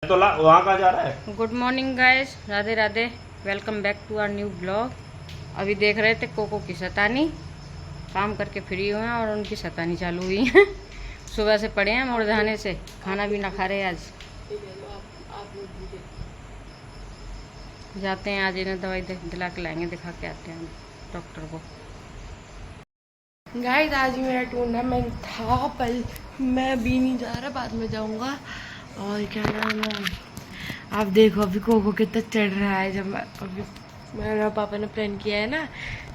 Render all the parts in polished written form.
तो वहाँ कहाँ जा रहा है? Good morning guys, Radhe Radhe, welcome back to our new blog. अभी देख रहे थे कोको की शैतानी। काम करके फ्री हुए हैं और उनकी शैतानी चालू हुई है। सुबह से पड़े हैं मुर्दाने से, खाना भी ना खा रहे आज। जाते हैं आज इन्हें दवाई दिला के लाएंगे, दिखा के आते हैं डॉक्टर को। गाइस आज मेरा टूर्नामेंट था, पर मैं अभी नहीं जा रहा, बाद में जाऊंगा। और क्या नाम है, आप देखो अभी कोको कितना चढ़ रहा है। जब अभी मेरे पापा ने प्लान किया है ना,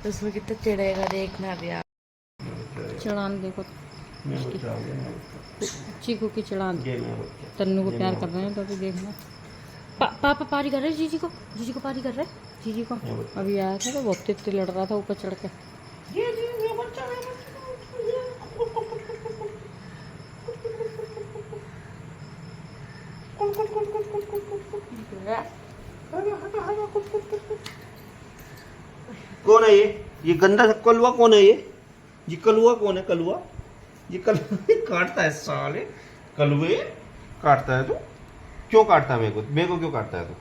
तो उसमें कितना चढ़ेगा देखना अभी आप। चढ़ान देखो, चीकू की चढ़ान। तन्नू को प्यार कर रहे हैं तो अभी देखना। पापा पारी कर रहे हैं जीजी को पारी कर रहे हैं जीजी को। अभी आया था तो बहुत तेज लड़ रहा था ऊपर चढ़ के। कौन है ये गंदा कलुआ कौन है ये कलुआ कौन है? कलुआ ये काटता है साले, कलुए काटता है। तू क्यों काटता है मेरे को क्यों काटता है तू?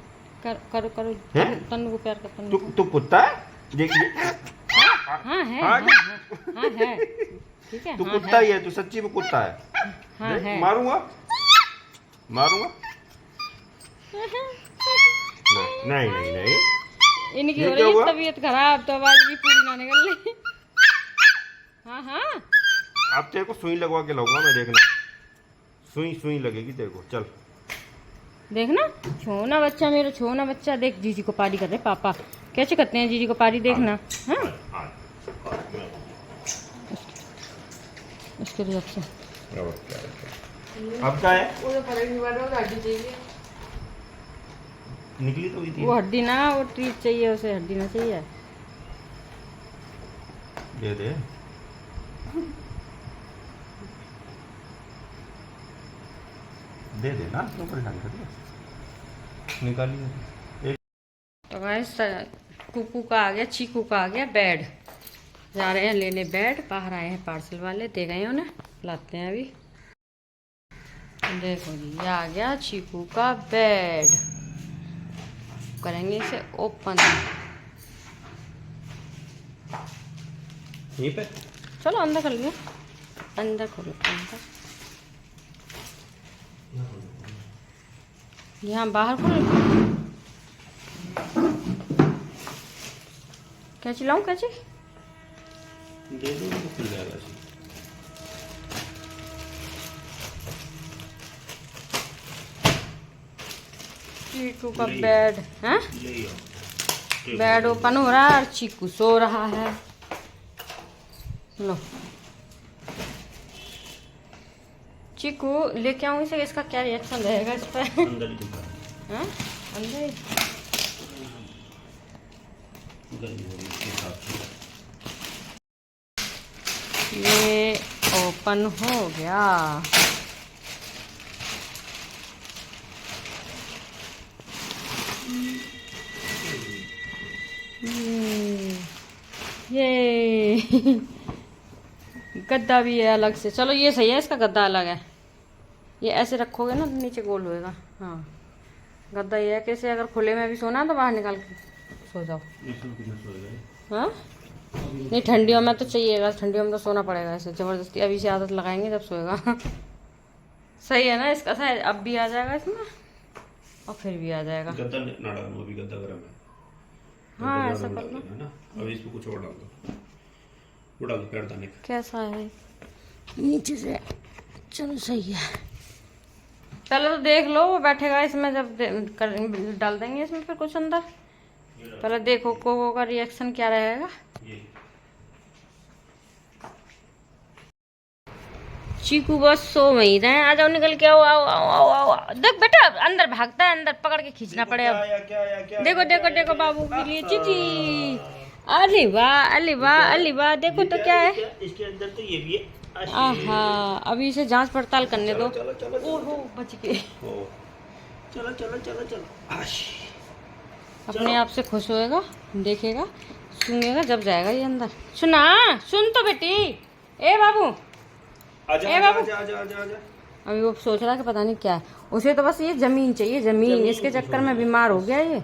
करो तन्नू को प्यार कर। तू कुत्ता है? देख हाँ है ठीक है। तू कुत्ता ही है, तू सच्ची में कुत्ता है। हाँ है। मारूंगा नहीं इनकी हो रही है तबीयत खराब, तो आवाज भी पूरी ना निकल रही। हाँ अब तेरे को सुई लगवा के लाऊंगा मैं, देखना। सुई लगेगी तेरे को, चल देखना। छोना बच्चा, मेरा छोना बच्चा। देख जीजी को पारी कर रहे पापा, कैसे करते हैं जीजी को पारी, देखना। हाँ उसके लिए अच्छा। अब क्या है? निकली तो हुई थी वो हड्डी ना, वो ट्रीट चाहिए उसे, हड्डी ना चाहिए। दे देना, तो परेशान कर निकालिए। तो गाइस कुकू का आ गया, चीकू का आ गया बेड। जा रहे हैं लेने बेड, बाहर आए हैं पार्सल वाले, दे गए उन्हें, लाते हैं अभी। देखो जी, ये आ गया चीकू का बेड। करेंगे इसे ओपन। यहीं पे चलो अंदर कर लियो, अंदर खोलो अंदर। यहाँ बाहर खोलो। कैची लाऊं, कैची दे दो तो खुल जाएगा। चीकू का बेड है, बेड ओपन हो रहा है और चीकू सो रहा है। लो चीकू लेके आऊँ इसे, इसका क्या रिएक्शन रहेगा इस पर? अंदर ही ये ओपन हो गया। ये गद्दा भी है अलग से। चलो ये सही है, इसका गद्दा अलग है। ये ऐसे रखोगे ना तो नीचे गोल होएगा। हाँ गद्दा ये है कि इसे अगर खुले में भी सोना है तो बाहर निकाल के सो जाओ। हाँ नहीं, ठंडियों में तो चाहिएगा, ठंडियों में तो सोना पड़ेगा ऐसे ज़बरदस्ती। अभी से आदत लगाएंगे जब सोएगा। सही है ना, इसका सही अब भी आ जाएगा इसमें और फिर भी आ जाएगा। गद्दा ना डालो, अभी गद्दा गरम है। हाँ ऐसा कर लो ना, अभी इसमें कुछ और डाल दो, वो डाल दो पैरदानी। कैसा है नीचे से? चलो सही है। पहले तो देख लो वो बैठेगा इसमें, जब डाल देंगे इसमें फिर कुछ अंदर। पहले देखो कोको का रिएक्शन क्या रहेगा। चीकू बस सो वहीं रहे। आ जाओ, निकल के आओ। देख बेटा अंदर भागता है, अंदर पकड़ के खींचना पड़े अब। देखो बाबू के लिए चीची। अरे वाह देखो तो क्या है इसके अंदर, तो ये भी है। आहा, अभी इसे जांच पड़ताल करने दो। ओहो बच गए। चलो अपने आप से खुश होएगा, देखेगा, सुनेगा जब जाएगा ये अंदर। सुन तो बेटी, ए बाबू, आजा ए बाबू। आजा। अभी वो सोच रहा कि पता नहीं क्या है। उसे तो बस ये जमीन चाहिए, जमीन। इसके चक्कर में बीमार हो गया ये।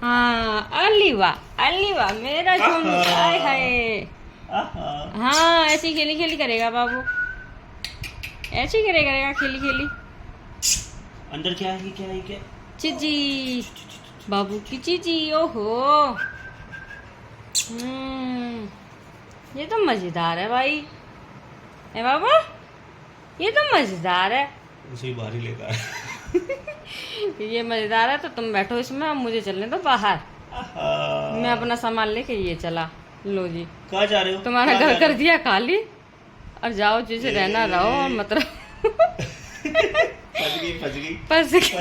हाँ अलीवा मेरा सोनू, आय हाय। हाँ ऐसी खेली खेली करेगा बाबू, ऐसी करेगा खेली खेली। अंदर क्या है, क्या है, क्या? चीजी, बाबू की चीजी। ओहो ये तो मजेदार है भाई। है बाबू, ये तो मजेदार है। उसे बाहर ही लेकर ये मजेदार है तो तुम बैठो इसमें, अब मुझे चलने दो बाहर। मैं अपना सामान लेके ये चला। लो जी, कहाँ जा रहे हो? तुम्हारा घर कर दिया खाली, अब जाओ जिसे रहना रहो, मतलब फंस गई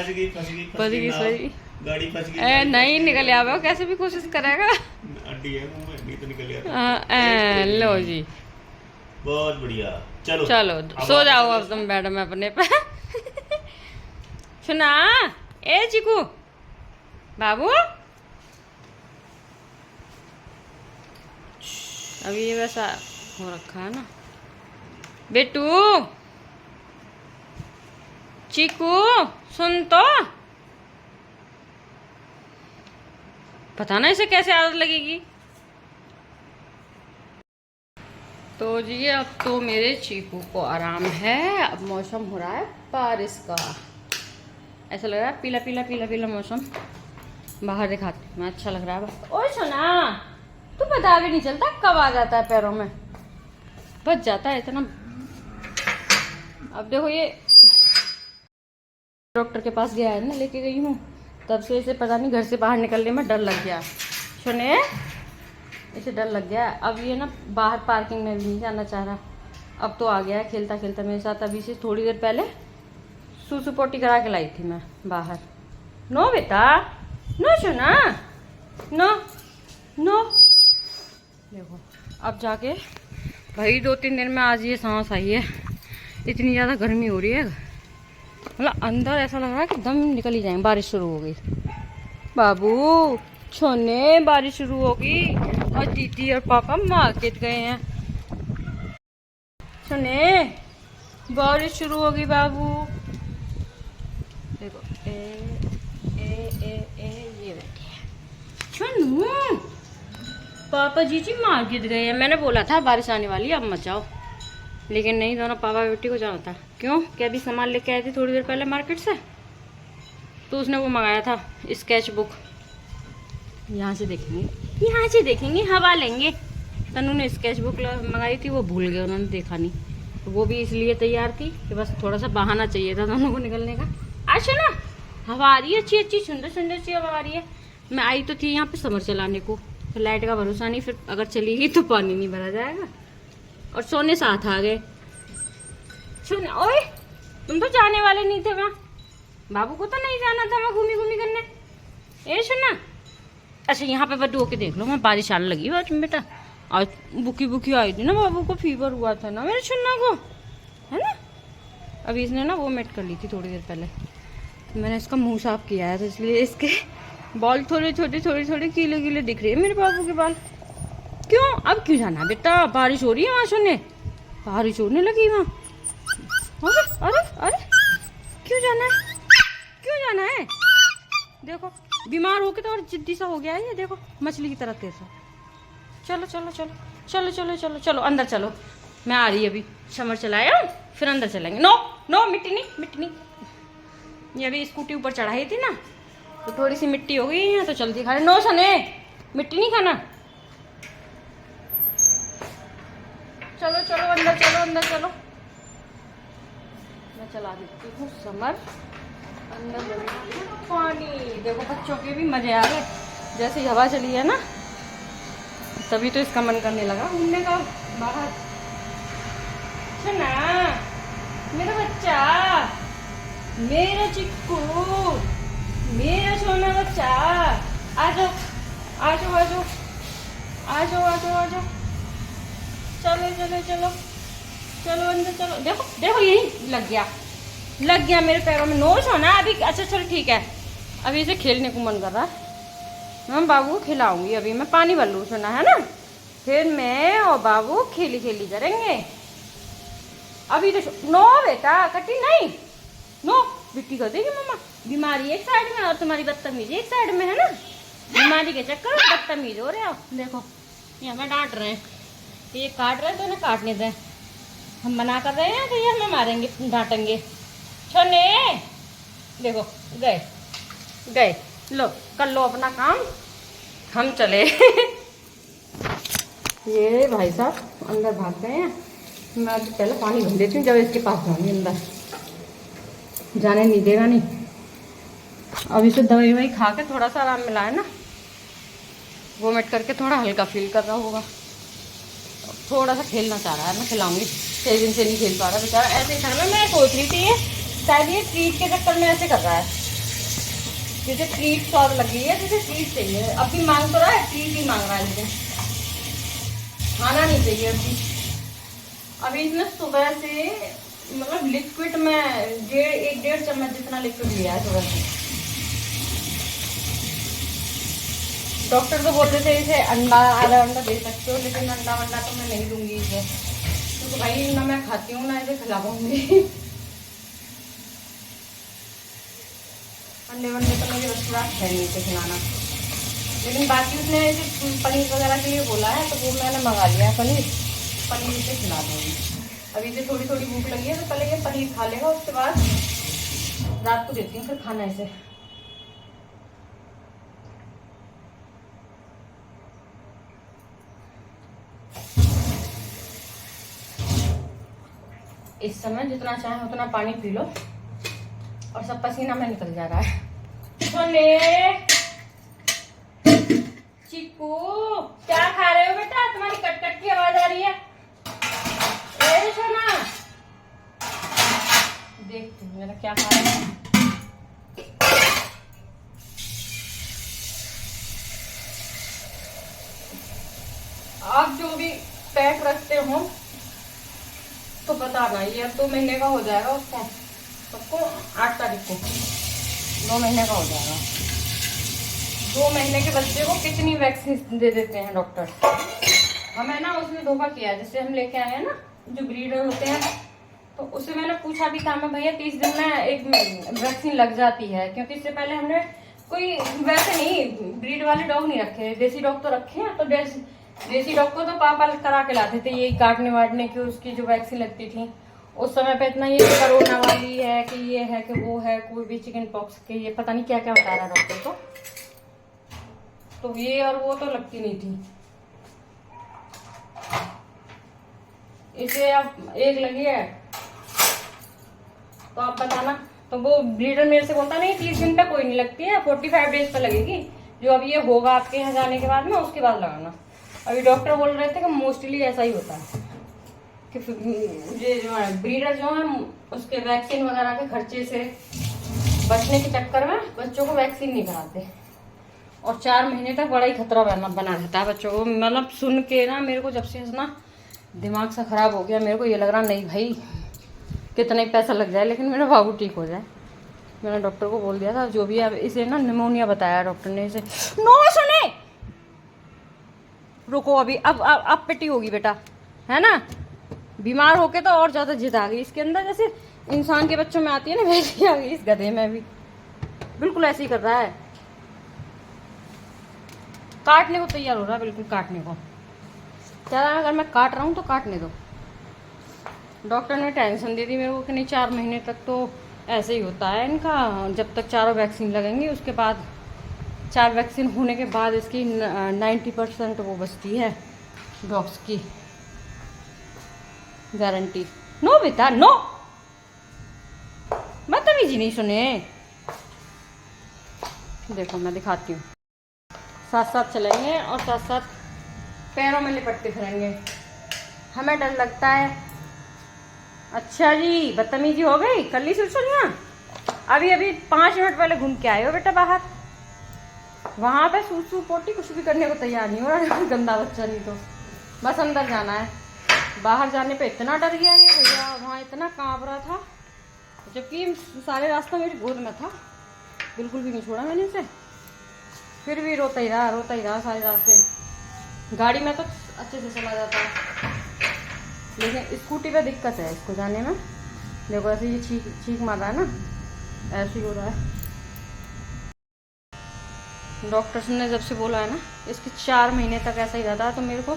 सही। गाड़ी फंस गई। नहीं निकल आवे, कैसे भी कोशिश करेगा। अड्डी है मुंह में, नहीं तो निकल आता। लो जी, बहुत बढ़िया। चलो चलो सो जाओ अब तुम बेड में अपने पे। सुना ए चिकू बाबू, अभी ये वैसा हो रखा है ना। बेटू चीकू सुन तो, पता ना इसे कैसे आदत लगेगी। तो जी अब तो मेरे चीकू को आराम है। अब मौसम हो रहा है बारिश का, ऐसा लग रहा है पीला पीला पीला पीला मौसम। बाहर दिखाती मैं, अच्छा लग रहा है बस। ओए सुना, तू पता भी नहीं चलता कब आ जाता है पैरों में, बच जाता है इतना। अब देखो ये डॉक्टर के पास गया है ना, लेके गई हूँ, तब से इसे पता नहीं घर से बाहर निकलने में डर लग गया। सुने, इसे डर लग गया। अब ये ना बाहर पार्किंग में भी नहीं जाना चाह रहा। अब तो आ गया है खेलता खेलता मेरे साथ। अभी से थोड़ी देर पहले सूसू पोटी करा के लाई थी मैं बाहर। नो बेटा, नो सुना, नो नो। देखो अब जाके भाई 2-3 दिन में आज ये सांस आई है। इतनी ज़्यादा गर्मी हो रही है, मतलब अंदर ऐसा लग रहा है कि दम निकल ही जाएंगे। बारिश शुरू हो गई बाबू, छोने बारिश शुरू होगी और दीदी और पापा मार्केट गए हैं। सुने बारिश शुरू होगी बाबू। देखो ये बैठे हैं। सुनो पापा जी मार्केट गए हैं। मैंने बोला था बारिश आने वाली है अब मत जाओ, लेकिन नहीं, दोनों पापा बेटी को जाना था। क्यों, क्या भी सामान लेके आए थे थोड़ी देर पहले मार्केट से, तो उसने वो मंगाया था स्केच बुक। यहाँ से देखेंगे हवा लेंगे। तनु ने स्केच बुक मंगाई थी, वो भूल गए, उन्होंने देखा नहीं। तो वो भी इसलिए तैयार थी कि बस थोड़ा सा बहाना चाहिए था दोनों को निकलने का। अच्छा ना, हवा आ रही है अच्छी अच्छी, सुंदर सुंदर सी हवा आ रही है। मैं आई तो थी यहाँ पे समर चलाने को, फिर लाइट का भरोसा नहीं, फिर अगर चली गई तो पानी नहीं भरा जाएगा। और सोने साथ आ गए। सुन, ओए तुम तो जाने वाले नहीं थे वहाँ, बाबू को तो नहीं जाना था वहाँ घूमी घूमी करने। ए सुना, अच्छा यहाँ पे बड्डू होके देख लो, मैं बारिश आने लगी आज बेटा। आज बुकी बुकी आई थी ना, बाबू को फीवर हुआ था ना मेरे छुन्ना को, है ना। अभी इसने ना वो मेट कर ली थी थोड़ी देर पहले, मैंने इसका मुंह साफ किया है, तो इसलिए इसके बाल थोड़े छोटे गीले गीले दिख रहे हैं मेरे बाबू के बाल। क्यों, अब क्यों जाना बेटा, बारिश हो रही है वहाँ। सुने बारिश होने लगी वहाँ। अरे अरे क्यों जाना है, देखो बीमार होके तो और जिद्दी सा हो गया है ये, देखो मछली की तरह तेजा। चलो चलो चलो चलो चलो चलो चलो अंदर चलो, मैं आ रही अभी, समर चलाया फिर अंदर चलेंगे। नो नो, मिट्टी नहीं। ये अभी स्कूटी ऊपर चढ़ाई थी ना, तो थोड़ी सी मिट्टी हो गई है, तो चलती खा रहे। नो सने, मिट्टी नहीं खाना। चलो चलो अंदर चलो। मैं चला देती हूँ समर अंदर। पानी देखो, बच्चों के भी मजे आ गए। जैसे ही हवा चली है ना, तभी तो इसका मन करने लगा घूमने का बाहर। सुना मेरा बच्चा, मेरा चिक्कू, मेरा सोना बच्चा, आ जाओ। चलो अंदर चलो। देखो यही लग गया मेरे पैरों में। नो सोना अभी, अच्छा चलो ठीक है, अभी इसे खेलने को मन कर रहा है, मैं बाबू को खिलाऊंगी। अभी मैं पानी भर लूँ सुना, है ना, फिर मैं और बाबू खेली करेंगे। अभी तो नो बेटा कटी नहीं, नो बिट्टी कर देगी मम्मा। बीमारी एक साइड में और तुम्हारी बदतमीजी एक साइड में है ना। बीमारी के चक्कर में बदतमीज हो रहे हो। देखो ये हमें डांट रहे हैं, ये काट रहे हैं तो इन्हें काटने दें। हम मना कर रहे हैं तो ये हमें मारेंगे डांटेंगे। छोने देखो गए गए, लो कर लो अपना काम, हम चले। ये भाई साहब अंदर भाग गए हैं। मैं अभी पहले पानी भर देती हूँ, जब इसके पास जाऊँगी अंदर, जाने नहीं देगा नहीं। अब इसे दवाई वही खा के थोड़ा सा आराम मिला है ना, वोमिट करके थोड़ा हल्का फील कर रहा होगा। थोड़ा सा खेलना चाह रहा है, मैं खिलाऊंगी। 6 दिन से नहीं खेल पा रहा बेचारा, ऐसे ही करना। मैं सोच रही थी ये शायद ये ट्रीट के चक्कर में ऐसे कर रहा है, जैसे ट्रीट स्वाद लगी है, जैसे ट्रीट चाहिए। अभी मांग तो रहा है, ट्रीट ही मांग रहा है, लेकिन खाना नहीं चाहिए अभी। अभी इसने सुबह से मतलब लिक्विड में 1.5 चम्मच जितना लिक्विड लिया है सुबह से। डॉक्टर तो बोलते थे इसे अंडा, आधा अंडा दे सकते हो, लेकिन अंडा वंडा तो मैं नहीं दूंगी इसे, क्योंकि भाई ना मैं खाती हूँ ना इसे खिला पाऊंगी। अंडे वंडे तो मेरी बस बात है नहीं इसे खिलाना। लेकिन बाकी उसने इसे पनीर वगैरह के लिए बोला है, तो वो मैंने मंगा लिया है पनीर। पनीर इसे खिला दूँगी। अभी इसे थोड़ी थोड़ी भूख लगी है, तो पहले ये पनीर खा लेगा, उसके बाद रात को देती हूँ फिर खाना इसे। इस समय जितना चाहे उतना पानी पी लो, और सब पसीना में निकल जा रहा है। सोने चिक्कू क्या खा रहे हो बेटा? तुम्हारी कट की आवाज आ रही है। ए सोना देख मेरा क्या खा रहे हैं। आप जो भी पेट रखते हो तो बताना, ये अब 2 महीने का हो जाएगा उसको, सबको 8 तारीख को 2 महीने का हो जाएगा। 2 महीने के बच्चे को कितनी वैक्सीन दे देते हैं डॉक्टर। हमें ना उसने धोखा किया। जैसे हम लेके आए हैं ना जो ब्रीडर होते हैं, तो उससे मैंने पूछा भी था, मैं भैया 30 दिन में एक वैक्सीन लग जाती है, क्योंकि इससे पहले हमने कोई वैसे नहीं ब्रीड वाले डॉग नहीं रखे, देसी डॉग तो रखे हैं। तो देसी डॉग को तो पापा करा के लाते थे, यही काटने वाटने की उसकी जो वैक्सीन लगती थी उस समय पे। इतना ये कोरोना वाली है कि ये है कि वो है, कोई भी चिकन पॉक्स के ये पता नहीं क्या क्या बता रहा डॉक्टर को, तो ये और वो तो लगती नहीं थी इसे। अब एक लगी है तो आप बताना। तो वो ब्रीडर मेरे से बोलता नहीं 30 दिन पे कोई नहीं लगती है, 45 डेज पे लगेगी, जो अब ये होगा आपके यहाँ जाने के बाद में उसके बाद लगाना। अभी डॉक्टर बोल रहे थे कि मोस्टली ऐसा ही होता है कि ये जो है ब्रीडर जो है उसके वैक्सीन वगैरह के खर्चे से बचने के चक्कर में बच्चों को वैक्सीन नहीं कराते, और 4 महीने तक बड़ा ही खतरा बना रहता है बच्चों को। मतलब सुन के ना मेरे को जब से ना दिमाग सा खराब हो गया, मेरे को ये लग रहा नहीं भाई कितना ही पैसा लग जाए लेकिन मेरा बाबू ठीक हो जाए। मैंने डॉक्टर को बोल दिया था जो भी, अब इसे ना निमोनिया बताया डॉक्टर ने इसे। नो सुने रुको, अभी अब पिटी होगी बेटा, है ना। बीमार होके तो और ज्यादा जिद आ गई इसके अंदर, जैसे इंसान के बच्चों में आती है ना वैसे ही आ गई इस गधे में भी। बिल्कुल ऐसे ही कर रहा है, काटने को तैयार हो रहा है, बिल्कुल काटने को। चला अगर मैं काट रहा हूँ तो काटने दो। डॉक्टर ने टेंशन दे दी मेरे को कि नहीं 4 महीने तक तो ऐसे ही होता है इनका, जब तक 4 वैक्सीन लगेंगी उसके बाद 4 वैक्सीन होने के बाद इसकी 90% वो बचती है डॉग्स की गारंटी। नो बेटा नो, बदतमीजी नहीं सुने। देखो मैं दिखाती हूँ, साथ साथ चलेंगे और साथ साथ पैरों में लिपटते फिरेंगे, हमें डर लगता है। अच्छा जी बदतमीजी हो गई, कर ली सुनिया। अभी 5 मिनट पहले घूम के आए हो बेटा बाहर, वहाँ पे सूसू पोटी कुछ भी करने को तैयार नहीं हो रहा। गंदा बच्चा नहीं तो बस अंदर जाना है। बाहर जाने पे इतना डर गया ये भैया, वहाँ इतना काँप रहा था, जबकि सारे रास्ता मेरी गोद में था, बिल्कुल भी नहीं छोड़ा मैंने इसे। फिर भी रोता ही रहा सारे रास्ते। गाड़ी में तो अच्छे से चला जाता है, लेकिन स्कूटी पे दिक्कत है इसको जाने में। देखो ऐसे ये चीख चीख मार रहा है ना, ऐसे ही हो रहा है। डॉक्टर्स ने जब से बोला है ना इसके 4 महीने तक ऐसा ही रहता है, तो मेरे को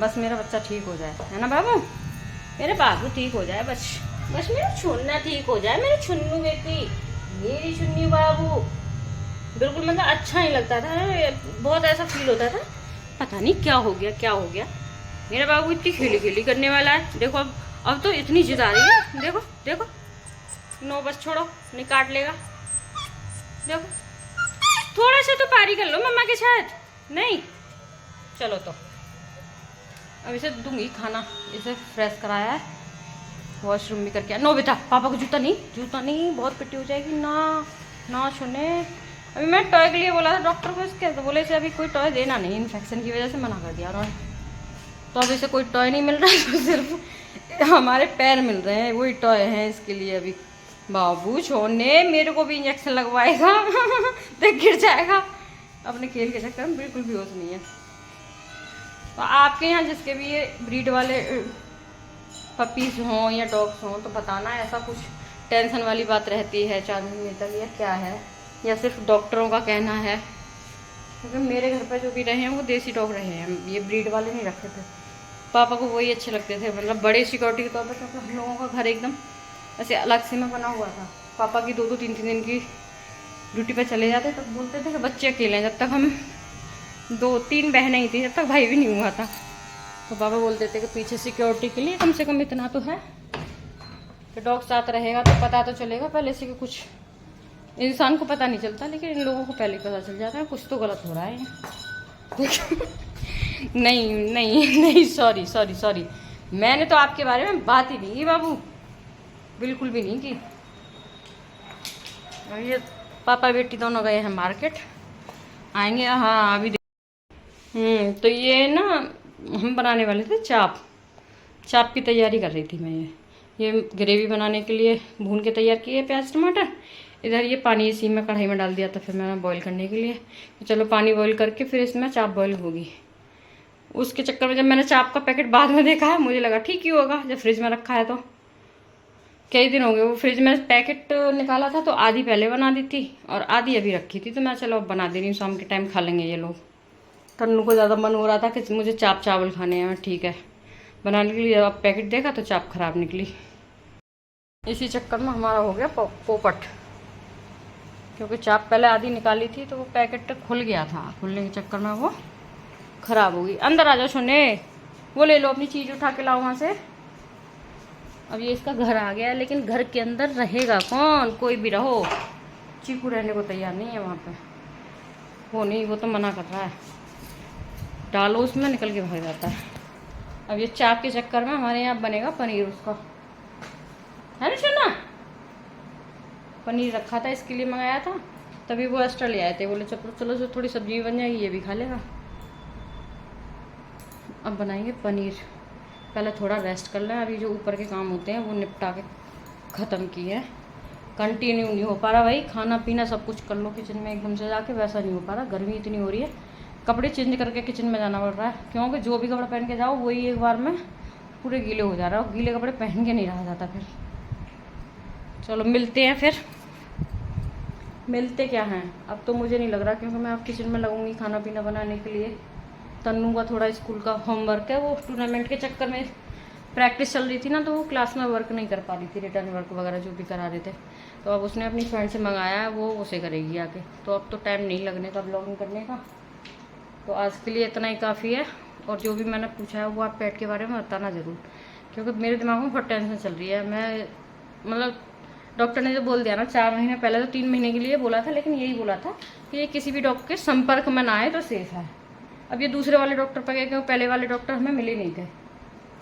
बस मेरा बच्चा ठीक हो जाए, है ना बाबू, मेरे बाबू ठीक हो जाए, बस बस मेरा छुन्ना ठीक हो जाए, मेरी छुन्नू बेटी, मेरी छुन्नी बाबू। बिल्कुल मतलब अच्छा नहीं लगता था, बहुत ऐसा फील होता था पता नहीं क्या हो गया क्या हो गया। मेरा बाबू इतनी खेली खेली करने वाला है, देखो अब तो इतनी जिद आ रही है, देखो देखो, नो बस छोड़ो, नहीं काट लेगा, देखो थोड़ा सा तो पारी कर लो मम्मा के साथ, नहीं चलो तो अब इसे दूंगी खाना। इसे फ्रेश कराया है, वॉशरूम भी करके। नो बेटा, पापा को जूता नहीं, जूता नहीं, बहुत पिट्टी हो जाएगी ना, ना सुने। अभी मैं टॉय के लिए बोला था डॉक्टर को इसके, तो बोले इसे अभी कोई टॉय देना नहीं, इन्फेक्शन की वजह से मना कर दिया उन्होंने। तो अब इसे कोई टॉय नहीं मिल रहा है, तो सिर्फ हमारे पैर मिल रहे हैं, वही टॉय हैं इसके लिए अभी। बाबू छोड़ने, मेरे को भी इंजेक्शन लगवाएगा तो गिर जाएगा। अपने खेल के चक्कर में बिल्कुल भी होश नहीं है। तो आपके यहाँ जिसके भी ये ब्रीड वाले पपीज हों या डॉग्स हों तो बताना, ऐसा कुछ टेंशन वाली बात रहती है 4 महीने तक, या क्या है, या सिर्फ डॉक्टरों का कहना है। क्योंकि मेरे घर पर जो भी रहे हैं वो देसी डॉग रहे हैं, ये ब्रीड वाले नहीं रखे थे। पापा को वही अच्छे लगते थे, मतलब बड़े सिक्योरिटी के तौर पर, क्योंकि हम लोगों का घर एकदम ऐसे अलग से में बना हुआ था। पापा की 2-2 3-3 दिन की ड्यूटी पे चले जाते, तब बोलते थे कि बच्चे अकेले हैं। जब तक हम 2-3 बहनें ही थी, जब तक भाई भी नहीं हुआ था, तो पापा बोलते थे कि पीछे सिक्योरिटी के लिए कम से कम इतना तो है कि डॉग साथ रहेगा तो पता तो चलेगा पहले से कि कुछ इंसान को पता नहीं चलता, लेकिन इन लोगों को पहले पता चल जाता है कुछ तो गलत हो रहा है। नहीं नहीं नहीं, सॉरी सॉरी सॉरी, मैंने तो आपके बारे में बात ही नहीं की बाबू, बिल्कुल भी नहीं की। और ये पापा बेटी दोनों गए हैं मार्केट, आएंगे। हाँ अभी तो ये ना हम बनाने वाले थे चाप की तैयारी कर रही थी मैं। ये ग्रेवी बनाने के लिए भून के तैयार किए प्याज टमाटर। इधर ये पानी इसी में कढ़ाई में डाल दिया था फिर मैंने बॉईल करने के लिए। तो चलो पानी बॉईल करके फिर इसमें चाप बॉईल होगी। उसके चक्कर में जब मैंने चाप का पैकेट बाद में देखा है, मुझे लगा ठीक ही होगा, जब फ्रिज में रखा है तो कई दिन हो गए वो फ्रिज में पैकेट निकाला था, तो आधी पहले बना दी थी और आधी अभी रखी थी। तो मैं चलो अब बना दे रही हूँ, शाम के टाइम खा लेंगे ये लोग। तन्नू को ज़्यादा मन हो रहा था कि मुझे चाप चावल खाने हैं, ठीक है बनाने के लिए। अब पैकेट देखा तो चाप खराब निकली। इसी चक्कर में हमारा हो गया पोपट, क्योंकि चाप पहले आधी निकाली थी तो वो पैकेट खुल गया था, खुलने के चक्कर में वो खराब हो गई। अंदर आ जाओ सोने, वो ले लो अपनी चीज़ उठा के लाओ वहाँ से। अब ये इसका घर आ गया है, लेकिन घर के अंदर रहेगा कौन, कोई भी रहो, चीकू रहने को तैयार नहीं है वहाँ पे। वो नहीं, वो तो मना कर रहा है, डालो उसमें, निकल के भाग जाता है। अब ये चाप के चक्कर में हमारे यहाँ बनेगा पनीर उसका, है ना सोना। पनीर रखा था इसके लिए मंगाया था, तभी वो एक्स्ट्रा ले आए थे, बोले चलो चलो जो थोड़ी सब्जी बन जाएगी ये भी खा लेगा। अब बनाएंगे पनीर, पहले थोड़ा रेस्ट कर लें। अभी जो ऊपर के काम होते हैं वो निपटा के ख़त्म किए हैं। कंटिन्यू नहीं हो पा रहा भाई, खाना पीना सब कुछ कर लो किचन में एकदम से जाके, वैसा नहीं हो पा रहा। गर्मी इतनी हो रही है, कपड़े चेंज करके किचन में जाना पड़ रहा है, क्योंकि जो भी कपड़े पहन के जाओ वही एक बार में पूरे गीले हो जा रहा है, और गीले कपड़े पहन के नहीं रहा जाता फिर। चलो मिलते हैं फिर, मिलते क्या हैं अब तो मुझे नहीं लग रहा, क्योंकि मैं अब किचन में लगूंगी खाना पीना बनाने के लिए। तन्नू का थोड़ा स्कूल का होमवर्क है, वो टूर्नामेंट के चक्कर में प्रैक्टिस चल रही थी ना, तो वो क्लास में वर्क नहीं कर पा रही थी, रिटर्न वर्क वगैरह जो भी करा रहे थे। तो अब उसने अपनी फ्रेंड से मंगाया है, वो उसे करेगी आके। तो अब तो टाइम नहीं लगने का ब्लॉगिंग करने का, तो आज के लिए इतना ही काफ़ी है। और जो भी मैंने पूछा है वो आप पेट के बारे में बताना ज़रूर, क्योंकि मेरे दिमाग में बहुत टेंशन चल रही है। मैं मतलब डॉक्टर ने जो बोल दिया ना 4 महीने पहले, तो 3 महीने के लिए बोला था, लेकिन यही बोला था कि ये किसी भी डॉक्टर के संपर्क में ना आए तो सेफ़ है। अब ये दूसरे वाले डॉक्टर पर गए, क्योंकि पहले वाले डॉक्टर हमें मिले नहीं थे,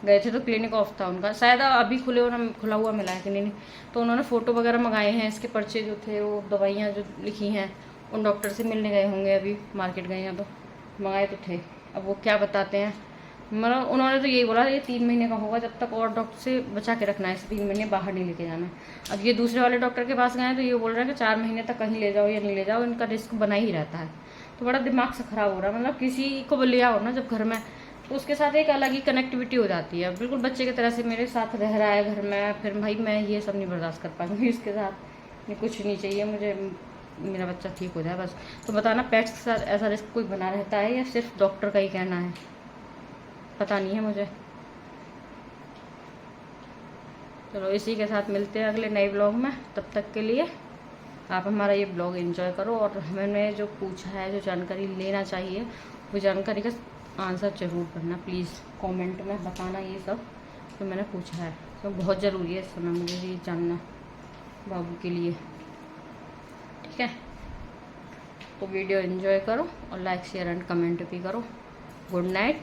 गए थे तो क्लिनिक ऑफ था उनका, शायद अभी खुला हुआ मिला है कि नहीं। तो उन्होंने फ़ोटो वगैरह मंगाए हैं, इसके पर्चे जो थे, वो दवाइयाँ जो लिखी हैं उन डॉक्टर से मिलने गए होंगे, अभी मार्केट गए हैं तो मंगाए तो थे। अब वो क्या बताते हैं, मतलब उन्होंने तो यही बोला ये 3 महीने का होगा, जब तक और डॉक्टर से बचा के रखना है, इसे 3 महीने बाहर नहीं लेके जाना। अब ये दूसरे वाले डॉक्टर के पास गए हैं तो ये बोल रहे हैं कि 4 महीने तक कहीं ले जाओ या नहीं ले जाओ, इनका रिस्क बना ही रहता है। तो बड़ा दिमाग से ख़राब हो रहा है, मतलब किसी को ले आओ ना जब घर में तो उसके साथ एक अलग ही कनेक्टिविटी हो जाती है, बिल्कुल बच्चे की तरह से मेरे साथ रह रहा है घर में, फिर भाई मैं ये सब नहीं बर्दाश्त कर पाऊंगी इसके साथ। ये कुछ नहीं चाहिए मुझे, मेरा बच्चा ठीक हो जाए बस। तो बताना पेट्स के साथ ऐसा रिस्क कोई बना रहता है या सिर्फ डॉक्टर का ही कहना है, पता नहीं है मुझे। चलो इसी के साथ मिलते हैं अगले नए ब्लॉग में, तब तक के लिए आप हमारा ये ब्लॉग एंजॉय करो। और मैंने जो पूछा है, जो जानकारी लेना चाहिए, वो जानकारी का आंसर ज़रूर करना प्लीज़, कमेंट में बताना ये सब जो मैंने पूछा है, तो बहुत ज़रूरी है इस समय मुझे ये जानना बाबू के लिए। ठीक है, तो वीडियो एंजॉय करो और लाइक शेयर एंड कमेंट भी करो। Good night.